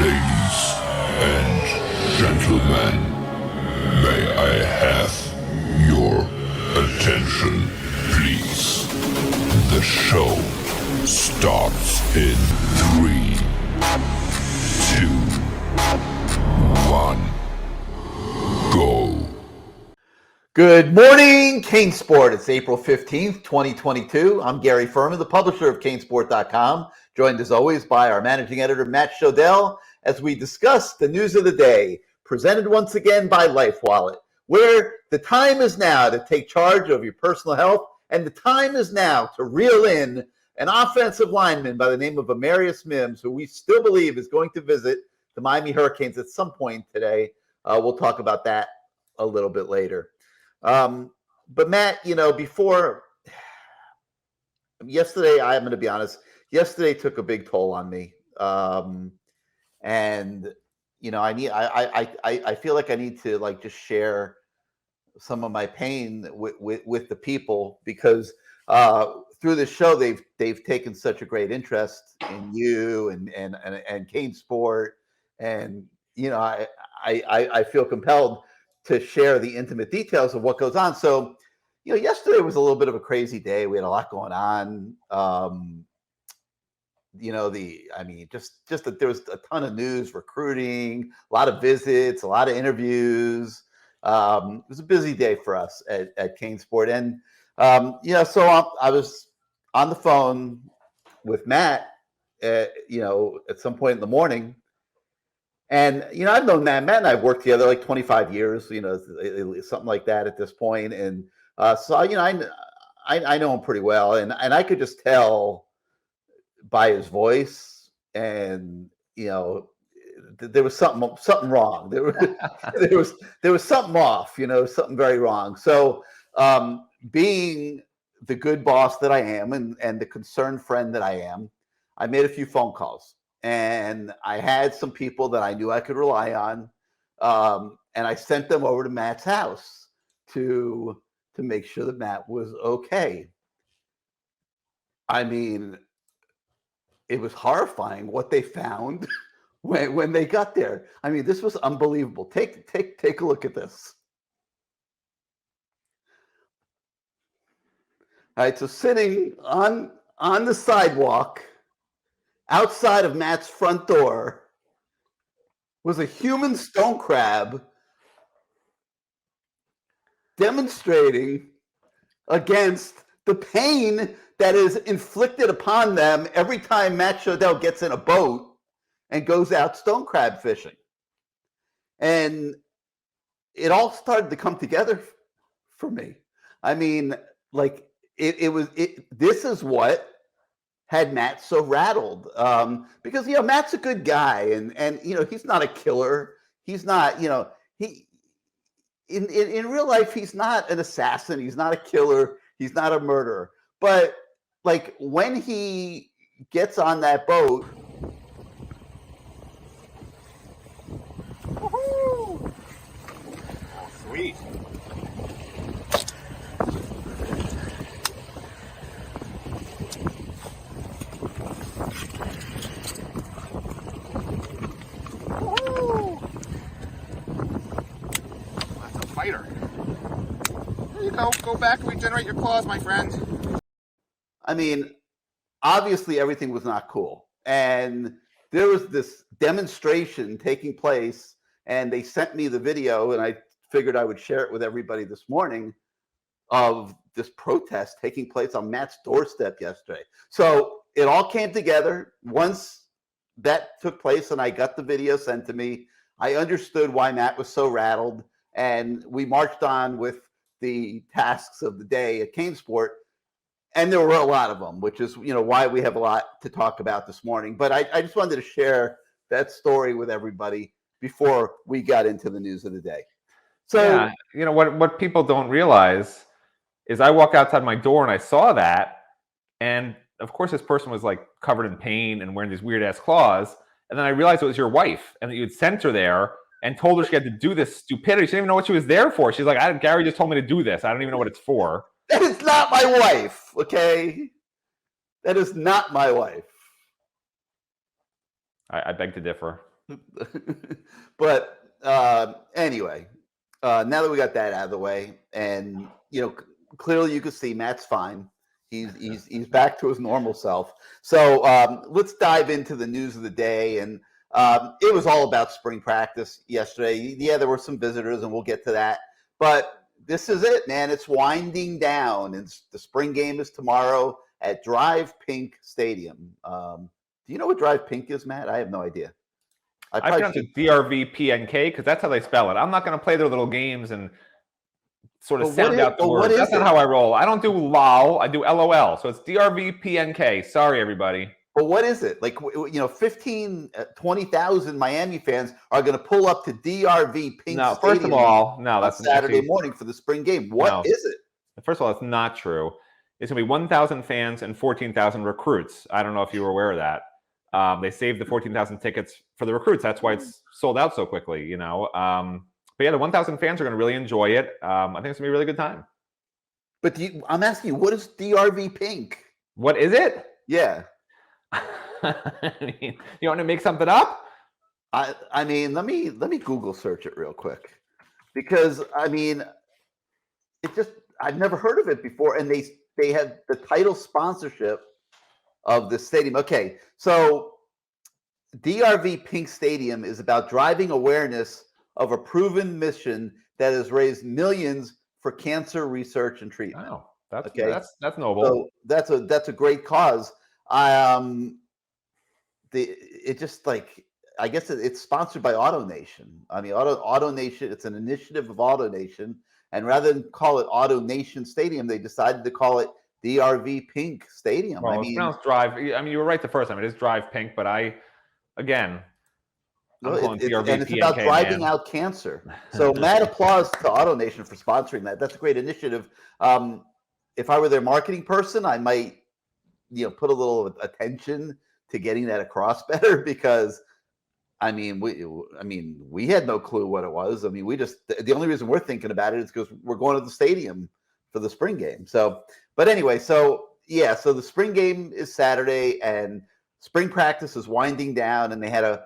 Ladies and gentlemen, may I have your attention, please? The show starts in 3, 2, 1, go. Good morning, CaneSport. It's April 15th, 2022. I'm Gary Ferman, the publisher of CaneSport.com, joined as always by our managing editor, Matt Shodell, as we discuss the news of the day, presented once again by LifeWallet, where the time is now to take charge of your personal health, and the time is now to reel in an offensive lineman by the name of Amarius Mims, who we still believe is going to visit the Miami Hurricanes at some point today. We'll talk about that a little bit later. But Matt, before yesterday, I'm going to be honest, yesterday took a big toll on me. And I feel like I need to just share some of my pain with the people, because through this show they've taken such a great interest in you and CaneSport, and I feel compelled to share the intimate details of what goes on. So, yesterday was a little bit of a crazy day. We had a lot going on. Just that there was a ton of news, recruiting, a lot of visits, a lot of interviews. It was a busy day for us at CaneSport. And, so I was on the phone with Matt, at some point in the morning. And, I've known Matt and I've worked together like 25 years, something like that at this point. And so, I know him pretty well. And I could just tell by his voice, and, there was something wrong. There was something off, something very wrong. So being the good boss that I am and the concerned friend that I am, I made a few phone calls. And I had some people that I knew I could rely on, and I sent them over to Matt's house to make sure that Matt was okay. I mean, it was horrifying what they found when they got there. I mean, this was unbelievable. Take a look at this. All right, so sitting on the sidewalk outside of Matt's front door was a human stone crab demonstrating against the pain that is inflicted upon them every time Matt Shodell gets in a boat and goes out stone crab fishing. And it all started to come together for me. I mean, this is what had Matt so rattled, because Matt's a good guy, and he's not a killer. He's not, he in real life he's not an assassin. He's not a killer. He's not a murderer. But when he gets on that boat, woohoo! Oh, sweet. Fighter. There you go. Go back and regenerate your claws, my friend. I mean, obviously everything was not cool. And there was this demonstration taking place, and they sent me the video, and I figured I would share it with everybody this morning, of this protest taking place on Matt's doorstep yesterday. So it all came together. Once that took place and I got the video sent to me, I understood why Matt was so rattled. And we marched on with the tasks of the day at CaneSport, and there were a lot of them, which is why we have a lot to talk about this morning. But I just wanted to share that story with everybody before we got into the news of the day. So yeah, what people don't realize is I walk outside my door and I saw that, and of course this person was covered in pain and wearing these weird ass claws, and then I realized it was your wife and that you had sent her there and told her she had to do this stupidity. She didn't even know what she was there for. She's like, Gary just told me to do this. I don't even know what it's for. That is not my wife, okay? That is not my wife. I beg to differ. But anyway, now that we got that out of the way, and clearly you can see Matt's fine. He's back to his normal self. So let's dive into the news of the day. And it was all about spring practice yesterday. Yeah, there were some visitors, and we'll get to that. But this is it, man. It's winding down, and the spring game is tomorrow at Drive Pink Stadium. Do you know what Drive Pink is, Matt? I have no idea. I pronounce it DRVPNK because that's how they spell it. I'm not going to play their little games and sort of sound out the words. That's not how I roll. I don't do LOL. I do LOL. So it's DRVPNK. Sorry, everybody. But what is it? Like, 20,000 Miami fans are going to pull up to DRV Pink No, Stadium first of all, no, that's Saturday morning for the spring game. What is it? First of all, it's not true. It's going to be 1,000 fans and 14,000 recruits. I don't know if you were aware of that. They saved the 14,000 tickets for the recruits. That's why it's sold out so quickly, But yeah, the 1,000 fans are going to really enjoy it. I think it's going to be a really good time. But I'm asking you, what is DRV Pink? What is it? Yeah. I mean, you want to make something up? I mean, let me Google search it real quick, because I've never heard of it before, and they have the title sponsorship of the stadium. Okay, so DRV Pink Stadium is about driving awareness of a proven mission that has raised millions for cancer research and treatment. Wow, that's noble. So that's a great cause. I guess it's sponsored by AutoNation. I mean, AutoNation. It's an initiative of AutoNation, and rather than call it AutoNation Stadium, they decided to call it DRV Pink Stadium. Well, it's pronounced Drive. I mean, you were right the first time. It is Drive Pink, but I'm calling DRV and it's about driving out cancer. So, mad applause to AutoNation for sponsoring that. That's a great initiative. If I were their marketing person, I might, put a little attention to getting that across better, because we had no clue what it was. I mean, the only reason we're thinking about it is because we're going to the stadium for the spring game. So, but anyway, so the spring game is Saturday, and spring practice is winding down, and they had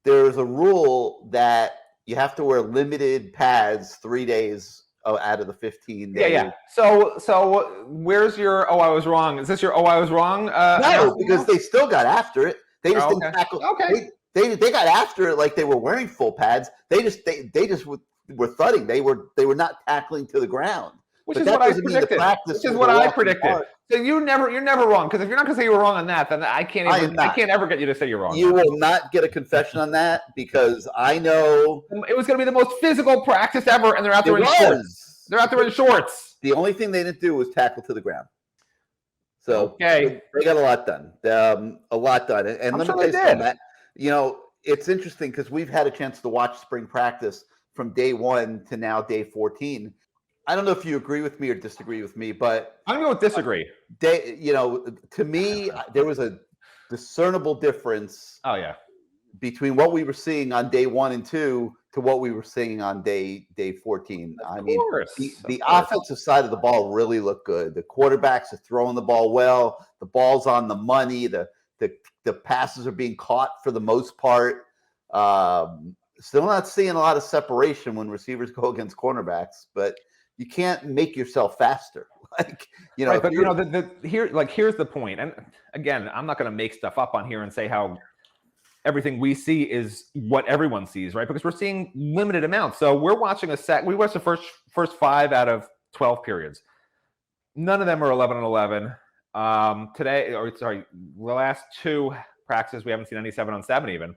there's a rule that you have to wear limited pads 3 days out of the 15 days. Yeah. So where's your I was wrong? Is this your I was wrong? No, because they still got after it. They just didn't tackle. Okay. They got after it like they were wearing full pads. They just were thudding. They were not tackling to the ground. Which is what I predicted. So you're never wrong, because if you're not going to say you were wrong on that, then I can't ever get you to say you're wrong. You will not get a confession on that, because I know it was going to be the most physical practice ever, and they're out there in shorts. They're out there in shorts. The only thing they didn't do was tackle to the ground. So they got a lot done. And let me tell you something, Matt. It's interesting because we've had a chance to watch spring practice from day 1 to now day 14. I don't know if you agree with me or disagree with me, but I'm going to go with disagree. To me, there was a discernible difference. Oh yeah, between what we were seeing on day 1 and 2 to what we were seeing on day 14. The offensive side of the ball really looked good. The quarterbacks are throwing the ball well. The ball's on the money. The passes are being caught for the most part. Still not seeing a lot of separation when receivers go against cornerbacks, but you can't make yourself faster. Right, but here's the point. And again, I'm not going to make stuff up on here and say how everything we see is what everyone sees, right? Because we're seeing limited amounts. So we're watching we watched the first 5 out of 12 periods. None of them are 11 and 11. The last 2 practices, we haven't seen any 7 on 7 even.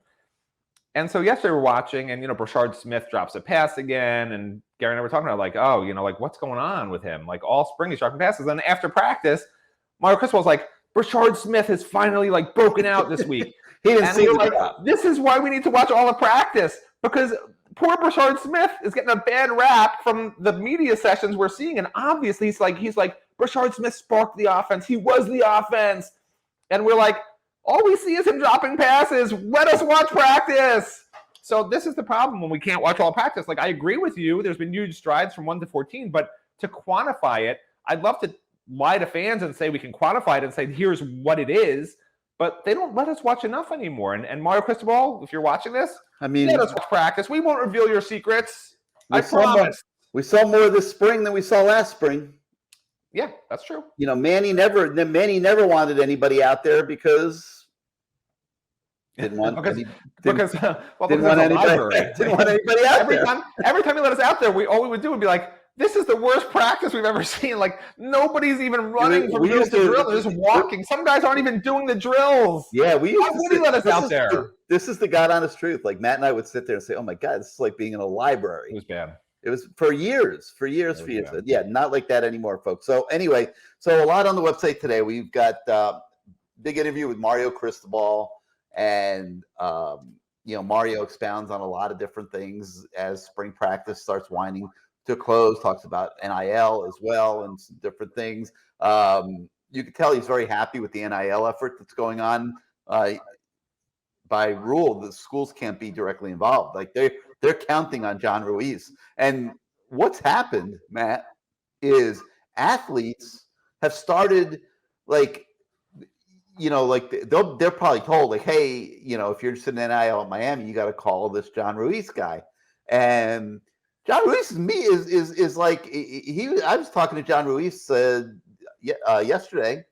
And so yesterday we're watching, and Brashard Smith drops a pass again, and Gary and I were talking about what's going on with him? Like all spring he's dropping passes. Then after practice, Mario Cristobal was like, Brashard Smith has finally broken out this week. He didn't see this is why we need to watch all the practice, because poor Brashard Smith is getting a bad rap from the media sessions we're seeing, and obviously he's like Brashard Smith sparked the offense. He was the offense, and we're like, all we see is him dropping passes. Let us watch practice. So this is the problem when we can't watch all practice. I agree with you. There's been huge strides from 1 to 14, but to quantify it, I'd love to lie to fans and say we can quantify it and say here's what it is. but they don't let us watch enough anymore. And Mario Cristobal, if you're watching this, I mean, let us practice. We won't reveal your secrets. I saw promise. We saw more this spring than we saw last spring. Yeah, that's true. Manny never wanted anybody out there because didn't want because it's a library. library. Didn't want anybody out there. Every time he let us out there, all we would do would be like, this is the worst practice we've ever seen. Like, nobody's even running from drill to drill. They're just walking. Some guys aren't even doing the drills. Yeah, why would he let us out there? This is the God honest truth. Like, Matt and I would sit there and say, oh my God, this is like being in a library. It was bad. It was for years. Yeah, not like that anymore, folks. So anyway, a lot on the website today. We've got big interview with Mario Cristobal, and Mario expounds on a lot of different things as spring practice starts winding to close. Talks about NIL as well and some different things. You can tell he's very happy with the NIL effort that's going on. By rule, the schools can't be directly involved. Like they're counting on John Ruiz. And what's happened, Matt, is athletes have started they're probably told like, hey, if you're interested in NIL at Miami, you got to call this John Ruiz guy. And John Ruiz is like I was talking to John Ruiz yesterday.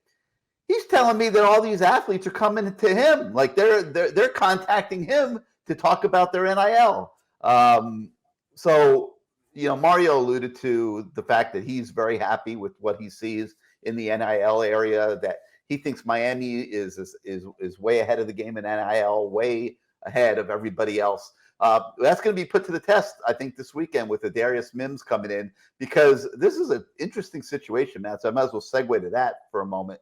He's telling me that all these athletes are coming to him, like they're contacting him to talk about their NIL. So Mario alluded to the fact that he's very happy with what he sees in the NIL area. That he thinks Miami is way ahead of the game in NIL, way ahead of everybody else. That's going to be put to the test, I think, this weekend with the Darius Mims coming in, because this is an interesting situation, Matt. So I might as well segue to that for a moment.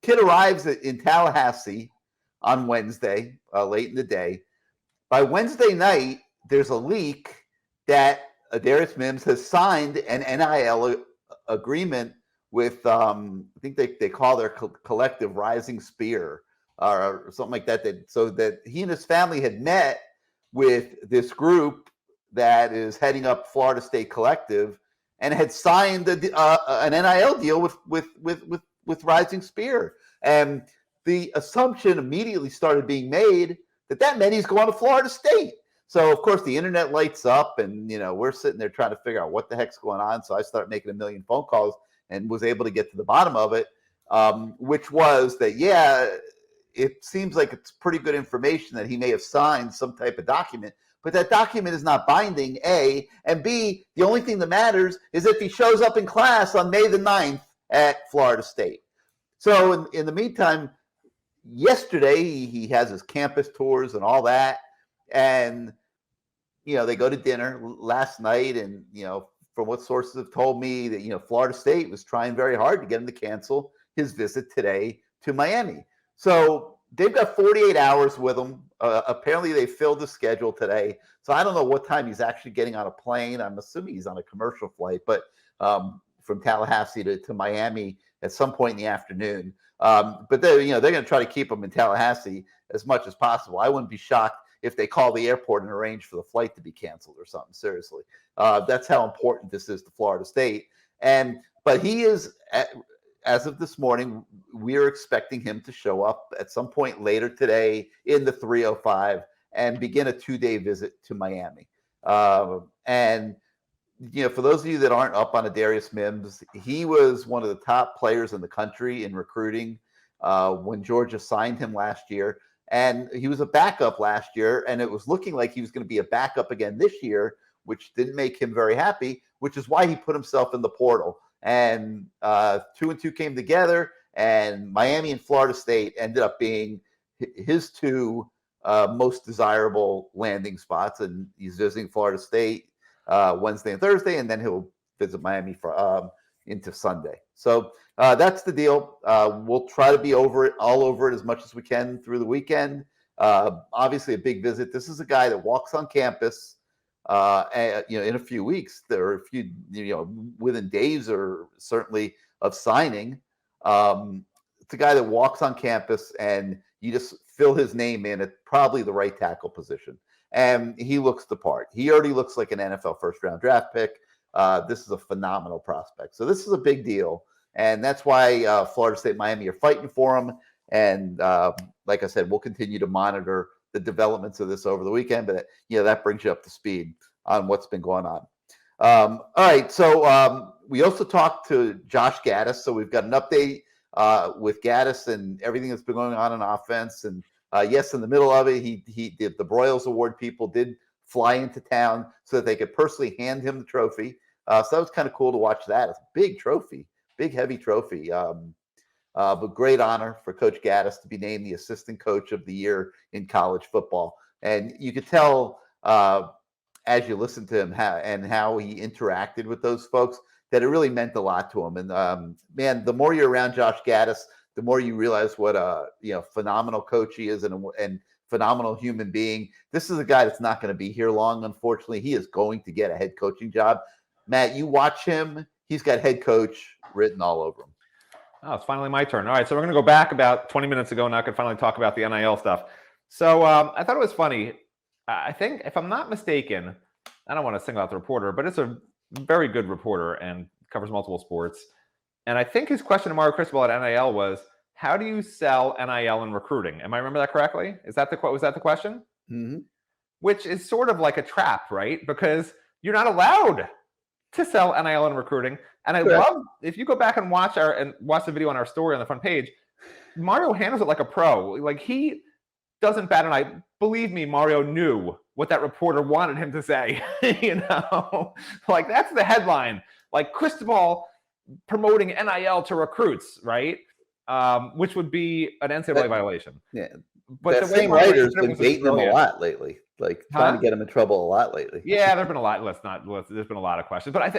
Kid arrives in Tallahassee on Wednesday, late in the day. By Wednesday night, there's a leak that Darius Mims has signed an NIL agreement with, I think they call their collective Rising Spear or something like that. So that he and his family had met with this group that is heading up Florida State Collective and had signed an NIL deal with Rising Spear. And the assumption immediately started being made that meant he's going to Florida State. So, of course, the internet lights up and, we're sitting there trying to figure out what the heck's going on. So I started making a million phone calls and was able to get to the bottom of it, which was that, it seems like it's pretty good information that he may have signed some type of document, but that document is not binding, A, and B, the only thing that matters is if he shows up in class on May the 9th at Florida State. So in the meantime, yesterday he has his campus tours and all that, and they go to dinner last night, and from what sources have told me that Florida State was trying very hard to get him to cancel his visit today to Miami. So they've got 48 hours with him. Apparently they filled the schedule today. So I don't know what time he's actually getting on a plane. I'm assuming he's on a commercial flight, but from Tallahassee to Miami at some point in the afternoon. But they're going to try to keep him in Tallahassee as much as possible. I wouldn't be shocked if they call the airport and arrange for the flight to be canceled or something. Seriously, that's how important this is to Florida State. But he is, as of this morning, we're expecting him to show up at some point later today in the 305 and begin a 2-day visit to Miami. And for those of you that aren't up on a Darius Mims, he was one of the top players in the country in recruiting when Georgia signed him last year. And he was a backup last year, and it was looking like he was going to be a backup again this year, which didn't make him very happy, which is why he put himself in the portal. And 2 and 2 came together, and Miami and Florida State ended up being his two most desirable landing spots. And he's visiting Florida State Wednesday and Thursday, and then he'll visit Miami into Sunday. So that's the deal. We'll try to be all over it as much as we can through the weekend. Obviously, a big visit. This is a guy that walks on campus. In a few weeks, there are a few, within days or certainly of signing. It's a guy that walks on campus, and you just fill his name in at probably the right tackle position. And he looks the part. He already looks like an NFL first-round draft pick. This is a phenomenal prospect. So this is a big deal. And that's why Florida State and Miami are fighting for him. And like I said, we'll continue to monitor the developments of this over the weekend. But that brings you up to speed on what's been going on. All right, so we also talked to Josh Gaddis. So we've got an update with Gaddis and everything that's been going on in offense. And yes, in the middle of it, he did the Broyles Award people did fly into town so that they could personally hand him the trophy. So that was kind of cool to watch that. It's a big trophy, big, heavy trophy. But great honor for Coach Gaddis to be named the Assistant Coach of the Year in college football. And you could tell as you listen to him how he interacted with those folks that it really meant a lot to him. And man, the more you're around Josh Gaddis, the more you realize what a phenomenal coach he is and phenomenal human being. This is a guy that's not going to be here long, unfortunately. He is going to get a head coaching job. Matt, you watch him. He's got head coach written all over him. Oh, it's finally my turn. All right, so we're going to go back about 20 minutes ago, and I could finally talk about the NIL stuff. So I thought it was funny. I think, if I'm not mistaken, I don't want to single out the reporter, but it's a very good reporter and covers multiple sports. And I think his question to Mario Cristobal at NIL was, how do you sell NIL in recruiting? Am I remember that correctly? Was that the question? Mm-hmm. Which is sort of like a trap, right? Because you're not allowed to sell NIL in recruiting. And I love, if you go back and watch the video on our story on the front page, Mario handles it like a pro. Like, he doesn't bat an eye. Believe me, Mario knew what that reporter wanted him to say. Like, that's the headline. Like, Cristobal promoting NIL to recruits, right? Which would be an NCAA violation. Yeah. But that same writer's been baiting him a lot lately, like trying to get him in trouble a lot lately. Yeah, there've been a lot. There's been a lot of questions. But I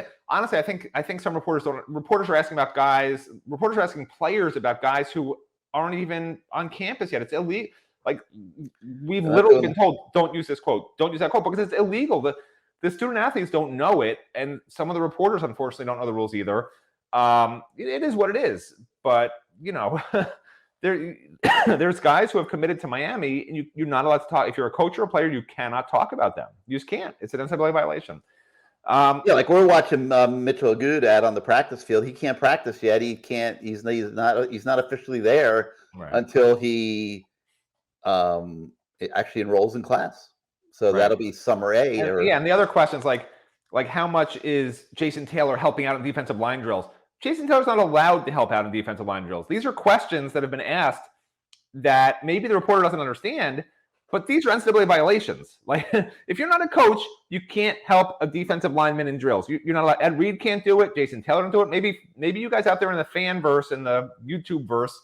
think some reporters are asking about guys. Reporters are asking players about guys who aren't even on campus yet. It's illegal. Like, we've literally been told, don't use this quote, don't use that quote, because it's illegal. The student athletes don't know it, and some of the reporters, unfortunately, don't know the rules either. It is what it is. But there's guys who have committed to Miami, and you're not allowed to talk. If you're a coach or a player, you cannot talk about them. You just can't. It's an NCAA violation. Like we're watching Mitchell Aguda out on the practice field. He can't practice yet. He can't. He's not officially there until he actually enrolls in class. So that'll be summer A. And the other questions like how much is Jason Taylor helping out in defensive line drills? Jason Taylor's not allowed to help out in defensive line drills. These are questions that have been asked that maybe the reporter doesn't understand, but these are NCAA violations. Like, if you're not a coach, you can't help a defensive lineman in drills. You're not allowed. Ed Reed can't do it. Jason Taylor can't do it. Maybe you guys out there in the fan verse and the YouTube verse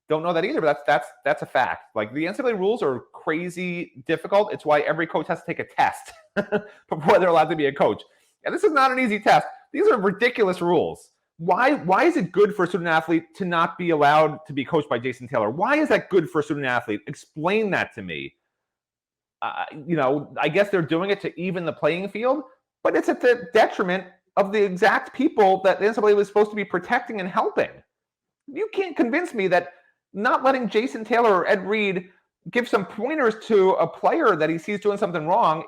don't know that either, but that's a fact. Like, the NCAA rules are crazy difficult. It's why every coach has to take a test before they're allowed to be a coach. And this is not an easy test. These are ridiculous rules. Why is it good for a student athlete to not be allowed to be coached by Jason Taylor? Why is that good for a student athlete? Explain that to me. I guess they're doing it to even the playing field, but it's at the detriment of the exact people that the NCAA was supposed to be protecting and helping. You can't convince me that not letting Jason Taylor or Ed Reed give some pointers to a player that he sees doing something wrong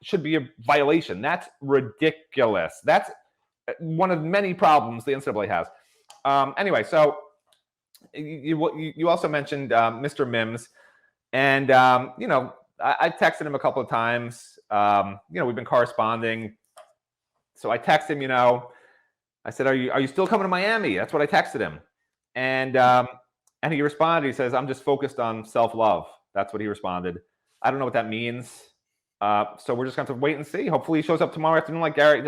should be a violation. That's ridiculous. That's one of many problems the NCAA has. Anyway, so you also mentioned Mr. Mims, and I texted him a couple of times. We've been corresponding, so I texted him. I said, "Are you still coming to Miami?" That's what I texted him, and he responded. He says, "I'm just focused on self-love." That's what he responded. I don't know what that means. So we're just going to have to wait and see. Hopefully he shows up tomorrow afternoon like Gary.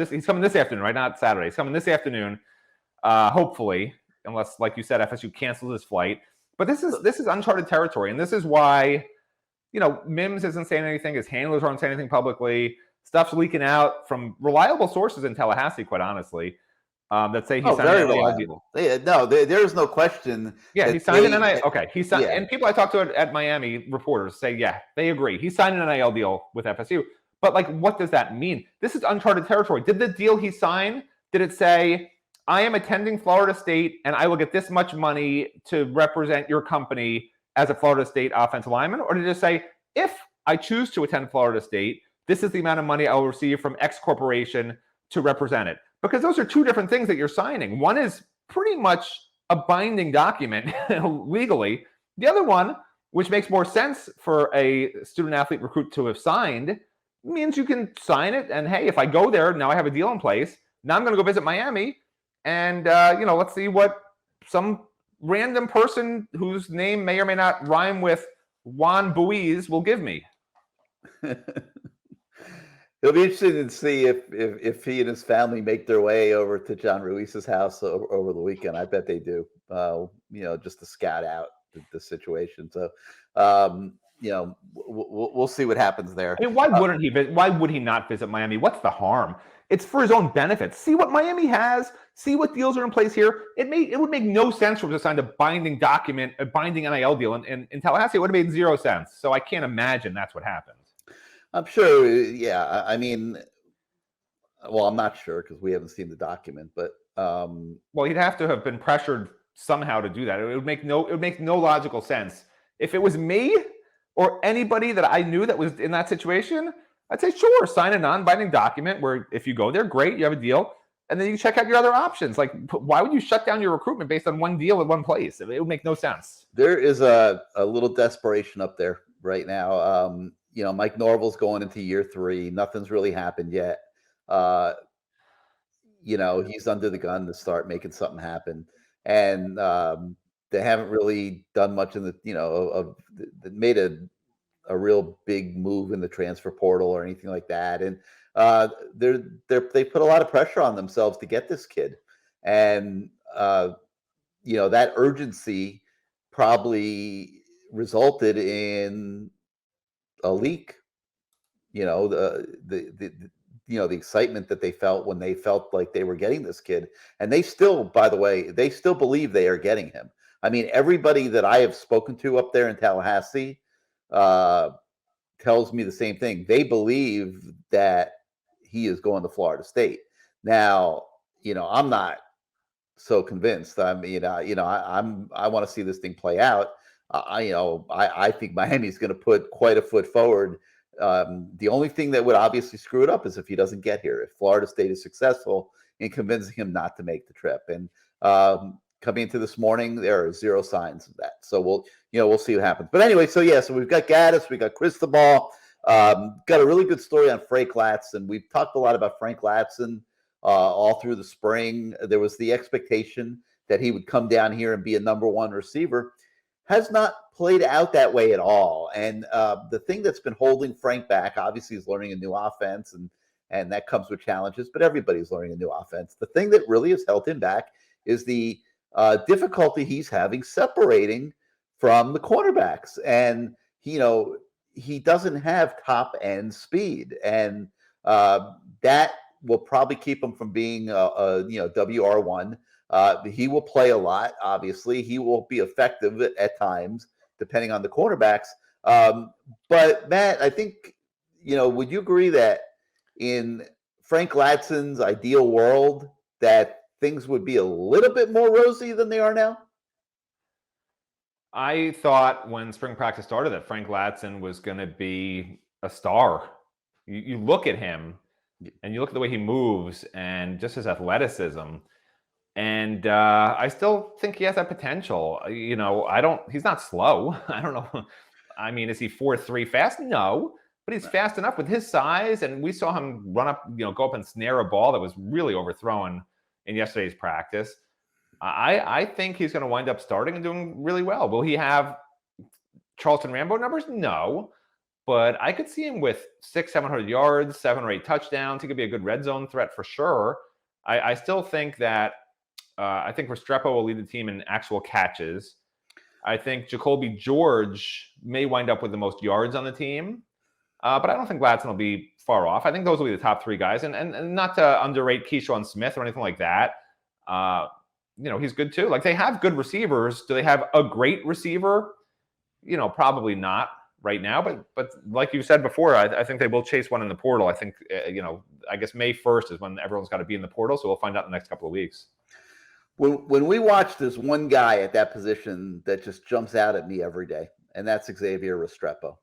He's coming this afternoon, right? Not Saturday. He's coming this afternoon, hopefully, unless, like you said, FSU cancels his flight. But this is uncharted territory, and this is why, Mims isn't saying anything. His handlers aren't saying anything publicly. Stuff's leaking out from reliable sources in Tallahassee, quite honestly, that say he signed an NIL deal. There's no question. Yeah, he signed an NIL. Okay, he signed, and people I talked to at Miami, reporters say, yeah, they agree. He signed an NIL deal with FSU. But what does that mean? This is uncharted territory. Did the deal he signed, did it say, I am attending Florida State and I will get this much money to represent your company as a Florida State offensive lineman? Or did it say, if I choose to attend Florida State, this is the amount of money I will receive from X corporation to represent it? Because those are two different things that you're signing. One is pretty much a binding document legally. The other one, which makes more sense for a student athlete recruit to have signed, means you can sign it. And hey, if I go there, now I have a deal in place. Now I'm going to go visit Miami. And, let's see what some random person whose name may or may not rhyme with Juan Buiz will give me. It'll be interesting to see if he and his family make their way over to John Ruiz's house over the weekend. I bet they do. Just to scout out the situation. So, we'll see what happens there. I mean, why wouldn't he? Why would he not visit Miami? What's the harm? It's for his own benefit. See what Miami has. See what deals are in place here. It would make no sense for him to sign a binding document, a binding NIL deal in Tallahassee. It would have made 0 sense. So I can't imagine that's what happened. I'm sure. Yeah. I mean, well, I'm not sure because we haven't seen the document, but well, he'd have to have been pressured somehow to do that. It would make no logical sense. If it was me or anybody that I knew that was in that situation, I'd say, sure, sign a non-binding document where if you go there, great, you have a deal, and then you check out your other options. Like, why would you shut down your recruitment based on one deal in one place? It would make no sense. There is a little desperation up there right now. Mike Norville's going into year 3. Nothing's really happened yet. He's under the gun to start making something happen. And they haven't really done much in made a real big move in the transfer portal or anything like that. And they put a lot of pressure on themselves to get this kid. And, that urgency probably resulted in a leak. The excitement that they felt when they felt like they were getting this kid. And they still, by the way, believe they are getting him. I mean, everybody that I have spoken to up there in Tallahassee tells me the same thing. They believe that he is going to Florida State. Now, I'm not so convinced. I mean, I want to see this thing play out. I think Miami's going to put quite a foot forward. The only thing that would obviously screw it up is if he doesn't get here. If Florida State is successful in convincing him not to make the trip, and coming into this morning, there are 0 signs of that. So we'll see what happens. But anyway, so we've got Gaddis, we got Cristobal, got a really good story on Frank Ladson. We've talked a lot about Frank Ladson all through the spring. There was the expectation that he would come down here and be a number 1 receiver. Has not played out that way at all. And the thing that's been holding Frank back, obviously, is learning a new offense, and that comes with challenges, but everybody's learning a new offense. The thing that really has held him back is the difficulty he's having separating from the cornerbacks. And, he doesn't have top end speed. And that will probably keep him from being WR1. He will play a lot, obviously. He will be effective at times, depending on the cornerbacks. But Matt, I think, would you agree that in Frank Ladson's ideal world, that things would be a little bit more rosy than they are now? I thought when spring practice started that Frank Ladson was going to be a star. You look at him and you look at the way he moves and just his athleticism. And I still think he has that potential. He's not slow. I don't know. I mean, is he 4.3 fast? No, but he's fast enough with his size. And we saw him run up, go up and snare a ball that was really overthrown in yesterday's practice. I think he's going to wind up starting and doing really well. Will he have Charleston Rambo numbers? No, but I could see him with 600-700 yards, 7 or 8 touchdowns. He could be a good red zone threat for sure. I still think that I think Rastrepo will lead the team in actual catches. I think Jacoby George may wind up with the most yards on the team, but I don't think Ladson will be far off. I think those will be the top 3 guys, and not to underrate Keyshawn Smith or anything like that. He's good too. Like, they have good receivers. Do they have a great receiver? Probably not right now. But like you said before, I think they will chase one in the portal. I think I guess May 1st is when everyone's got to be in the portal, so we'll find out in the next couple of weeks. When we watch, there's one guy at that position that just jumps out at me every day, and that's Xavier Rastrepo.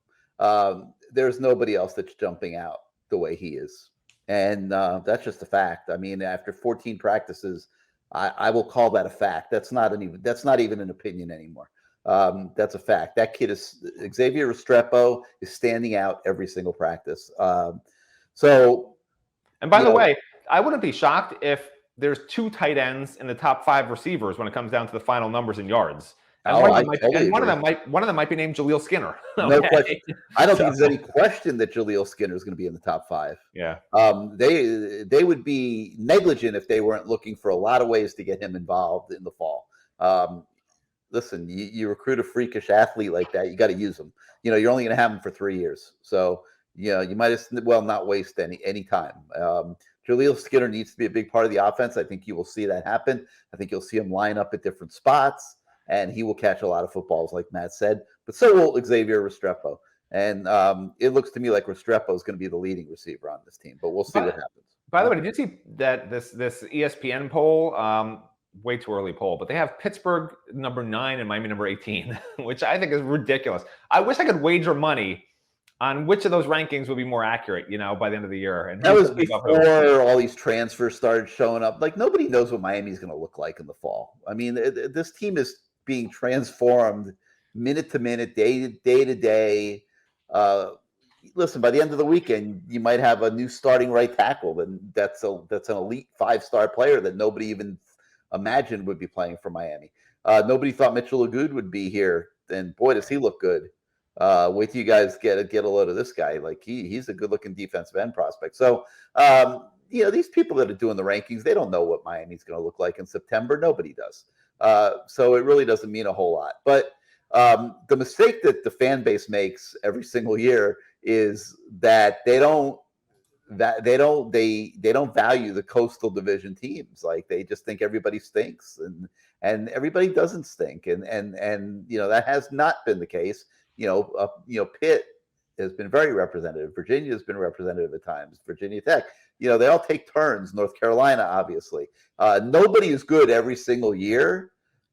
There's nobody else that's jumping out the way he is, and that's just a fact. I mean, after 14 practices, I will call that a fact. That's not even an opinion anymore. That's a fact. That kid Xavier Rastrepo is standing out every single practice. And by the way, I wouldn't be shocked if there's 2 tight ends in the top 5 receivers when it comes down to the final numbers in yards. And one of them might be named Jaleel Skinner. Okay? No question. I don't think there's any question that Jaleel Skinner is going to be in the top 5. Yeah. They would be negligent if they weren't looking for a lot of ways to get him involved in the fall. Listen, you recruit a freakish athlete like that, you got to use them. You're only going to have them for 3 years, so you might as well not waste any time. Jaleel Skinner needs to be a big part of the offense. I think you will see that happen. I think you'll see him line up at different spots, and he will catch a lot of footballs, like Matt said. But so will Xavier Rastrepo. And it looks to me like Rastrepo is going to be the leading receiver on this team. But we'll see what happens. By the way, did you see that this ESPN poll? Way too early poll, but they have Pittsburgh number 9 and Miami number 18, which I think is ridiculous. I wish I could wager money on which of those rankings would be more accurate, by the end of the year. And that was before all these transfers started showing up. Like, nobody knows what Miami's going to look like in the fall. I mean, this team is being transformed minute to minute, day to day. Listen, by the end of the weekend, you might have a new starting right tackle, and that's an elite 5-star player that nobody even imagined would be playing for Miami. Nobody thought Mitchell Agood would be here, and boy, does he look good. Wait till you guys get a load of this guy. Like, he's a good-looking defensive end prospect. So, these people that are doing the rankings, they don't know what Miami's going to look like in September. Nobody does. So it really doesn't mean a whole lot. But the mistake that the fan base makes every single year is that they don't value the Coastal Division teams. Like, they just think everybody stinks, and everybody doesn't stink. And that has not been the case. Pitt has been very representative. Virginia has been representative at times. Virginia Tech, they all take turns. North Carolina, obviously. Nobody is good every single year,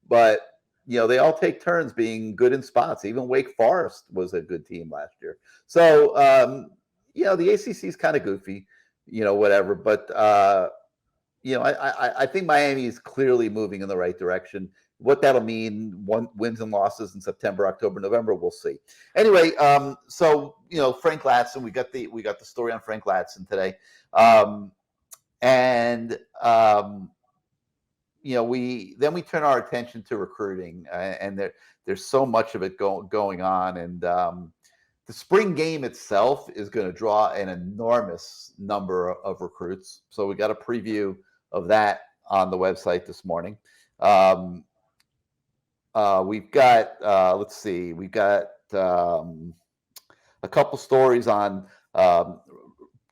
but they all take turns being good in spots. Even Wake Forest was a good team last year. So, the ACC is kind of goofy, whatever. But, I think Miami is clearly moving in the right direction. What that'll mean, wins and losses in September, October, November, we'll see. Anyway, so Frank Ladson, we got the story on Frank Ladson today, we turn our attention to recruiting, and there's so much of it going on, and the spring game itself is going to draw an enormous number of recruits. So we got a preview of that on the website this morning. We've got, we've got a couple stories on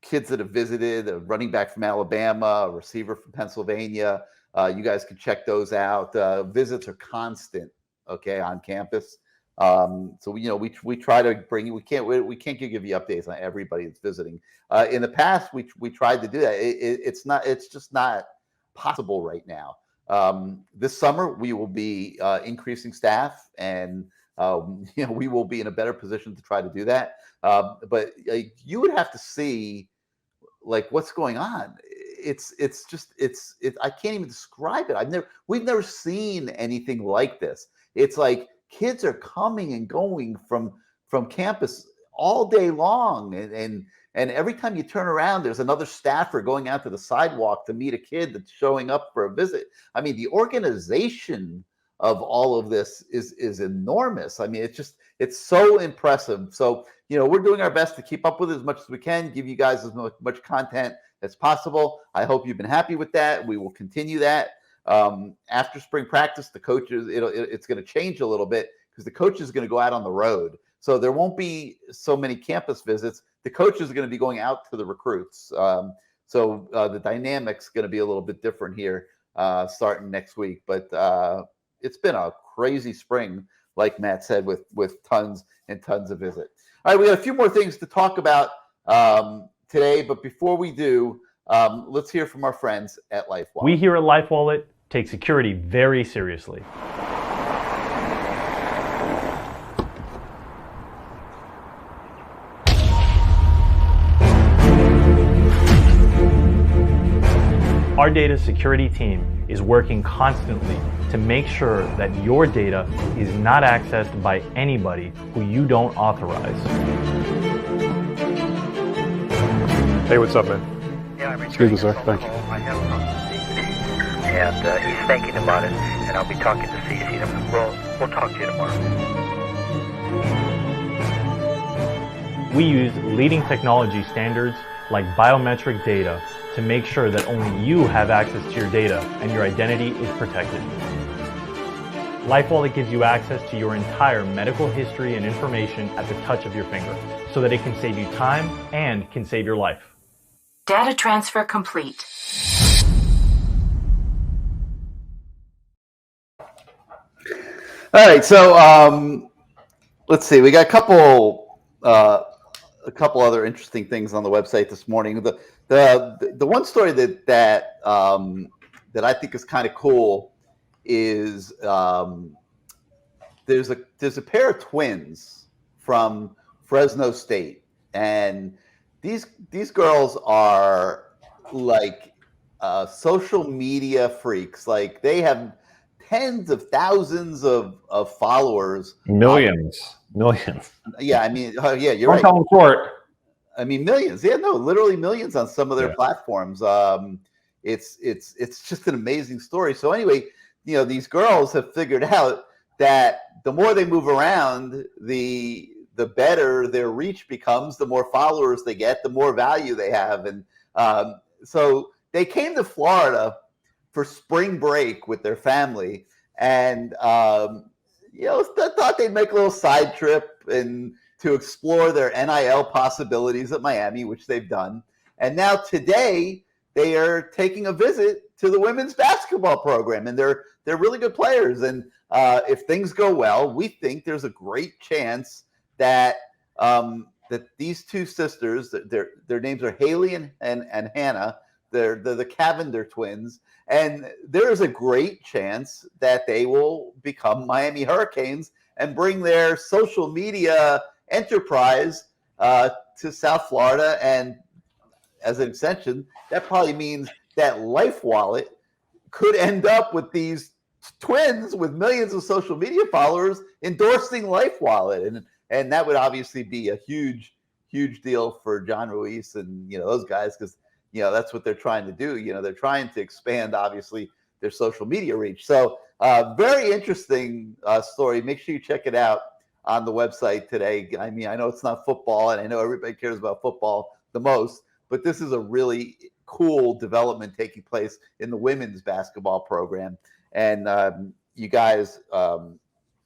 kids that have visited, a running back from Alabama, a receiver from Pennsylvania. You guys can check those out. Visits are constant, on campus. So we try to bring you. We can't give you updates on everybody that's visiting. In the past, we tried to do that. It's just not possible right now. This summer we will be increasing staff, and we will be in a better position to try to do that. But you would have to see what's going on. It's I can't even describe it. We've never seen anything like this. It's like kids are coming and going from campus all day long, and every time you turn around, there's another staffer going out to the sidewalk to meet a kid that's showing up for a visit. I mean, the organization of all of this is enormous. I mean, it's so impressive. So, we're doing our best to keep up with it as much as we can, give you guys as much content as possible. I hope you've been happy with that. We will continue that. After spring practice, the coaches, it's going to change a little bit because the coaches are going to go out on the road. So there won't be so many campus visits. The coaches are going to be going out to the recruits. So the dynamic's going to be a little bit different here starting next week. But it's been a crazy spring, like Matt said, with tons and tons of visits. All right, we got a few more things to talk about today. But before we do, let's hear from our friends at LifeWallet. We here at LifeWallet take security very seriously. Our data security team is working constantly to make sure that your data is not accessed by anybody who you don't authorize. Hey, what's up, man? Yeah, I'm Excuse me, sir. Thank you. I have from CC, and he's thinking about it, and I'll be talking to CC. We'll talk to you tomorrow. We use leading technology standards like biometric data to make sure that only you have access to your data and your identity is protected. LifeWallet gives you access to your entire medical history and information at the touch of your finger, so that it can save you time and can save your life. Data transfer complete. All right, so let's see. We got a couple other interesting things on the website this morning. The one story that I think is kind of cool is there's a pair of twins from Fresno State, and these girls are like social media freaks. Like, they have tens of thousands of followers. Millions. Yeah, I mean, yeah, you're Don't right. tell them short. I mean, millions. Yeah, no, literally millions on some of their platforms. It's just an amazing story. So anyway, these girls have figured out that the more they move around, the better their reach becomes, the more followers they get, the more value they have. And so they came to Florida for spring break with their family, and thought they'd make a little side trip and to explore their NIL possibilities at Miami, which they've done. And now today they are taking a visit to the women's basketball program, and they're really good players. And if things go well, we think there's a great chance that that these two sisters, their names are Haley and Hannah. They're the Cavender twins, and there is a great chance that they will become Miami Hurricanes and bring their social media enterprise to South Florida. And as an extension, that probably means that LifeWallet could end up with these twins with millions of social media followers endorsing LifeWallet, and that would obviously be a huge deal for John Ruiz and those guys, because that's what they're trying to do. They're trying to expand, obviously, their social media reach. So very interesting story. Make sure you check it out on the website today. I mean, I know it's not football, and I know everybody cares about football the most, but this is a really cool development taking place in the women's basketball program, and you guys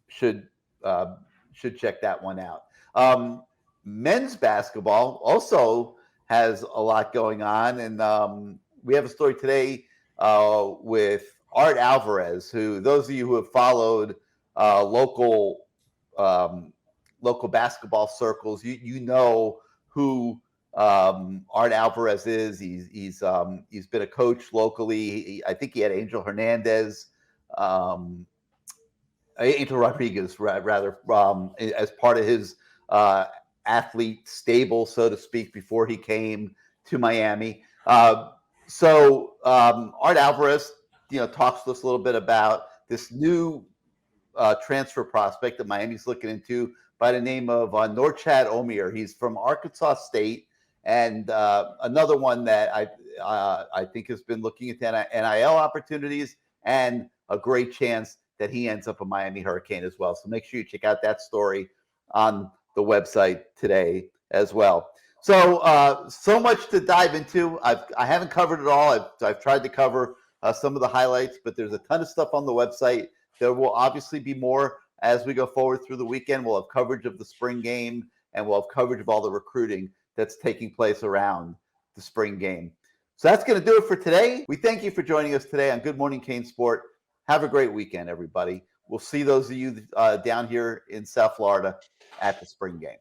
should check that one out. Men's basketball also has a lot going on, and we have a story today with Art Alvarez, who, those of you who have followed local basketball circles, you know who Art Alvarez is. He's been a coach locally. I think he had Angel Rodriguez rather, as part of his athlete stable, so to speak, before he came to Miami. So Art Alvarez, talks to us a little bit about this new transfer prospect that Miami's looking into by the name of Norchad Omier. He's from Arkansas State, and another one that I think has been looking at NIL opportunities, and a great chance that he ends up a Miami Hurricane as well. So make sure you check out that story on the website today as well. So so much to dive into. I haven't covered it all. I've tried to cover some of the highlights, but there's a ton of stuff on the website. There will obviously be more as we go forward through the weekend. We'll have coverage of the spring game, and we'll have coverage of all the recruiting that's taking place around the spring game. So that's going to do it for today. We thank you for joining us today on Good Morning CaneSport. Have a great weekend, everybody. We'll see those of you down here in South Florida at the spring game.